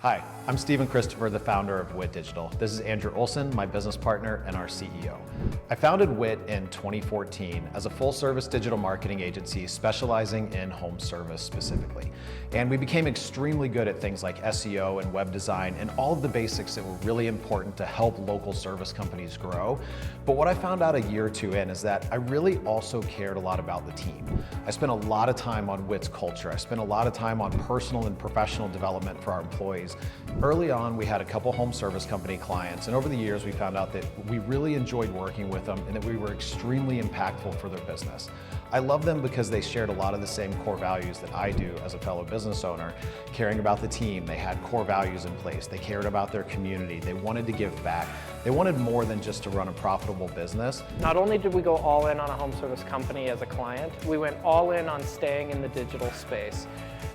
Hi, I'm Stephen Christopher, the founder of WIT Digital. This is Andrew Olson, my business partner and our CEO. I founded WIT in 2014 as a full-service digital marketing agency specializing in home service specifically. And we became extremely good at things like SEO and web design and all of the basics that were really important to help local service companies grow. But what I found out a year or two in is that I really also cared a lot about the team. I spent a lot of time on WIT's culture. I spent a lot of time on personal and professional development for our employees. Early on, we had a couple home service company clients, and over the years we found out that we really enjoyed working with them and that we were extremely impactful for their business. I love them because they shared a lot of the same core values that I do as a fellow business owner, caring about the team. They had core values in place. They cared about their community. They wanted to give back. They wanted more than just to run a profitable business. Not only did we go all in on a home service company as a client, we went all in on staying in the digital space.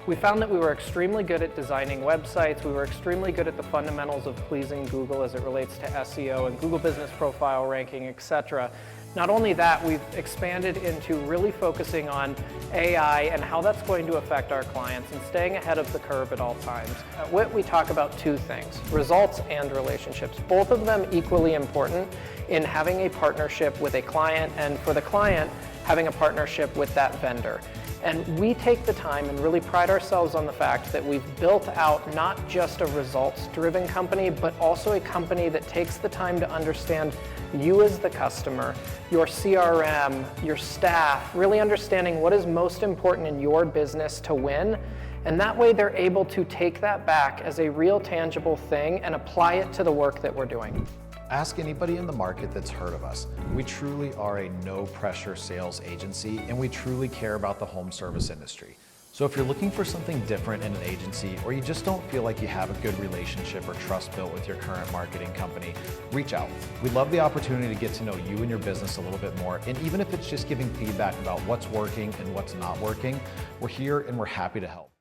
We found that we were extremely good at designing websites. We were extremely good at the fundamentals of pleasing Google as it relates to SEO and Google Business Profile ranking, etc. Not only that, we've expanded into really focusing on AI and how that's going to affect our clients and staying ahead of the curve at all times. At WIT, we talk about two things: results and relationships. Both of them equally important in having a partnership with a client, and for the client, having a partnership with that vendor. And we take the time and really pride ourselves on the fact that we've built out not just a results-driven company, but also a company that takes the time to understand you as the customer, your CRM, your staff, really understanding what is most important in your business to win. And that way they're able to take that back as a real tangible thing and apply it to the work that we're doing. Ask anybody in the market that's heard of us. We truly are a no-pressure sales agency, and we truly care about the home service industry. So if you're looking for something different in an agency, or you just don't feel like you have a good relationship or trust built with your current marketing company, reach out. We'd love the opportunity to get to know you and your business a little bit more, and even if it's just giving feedback about what's working and what's not working, we're here and we're happy to help.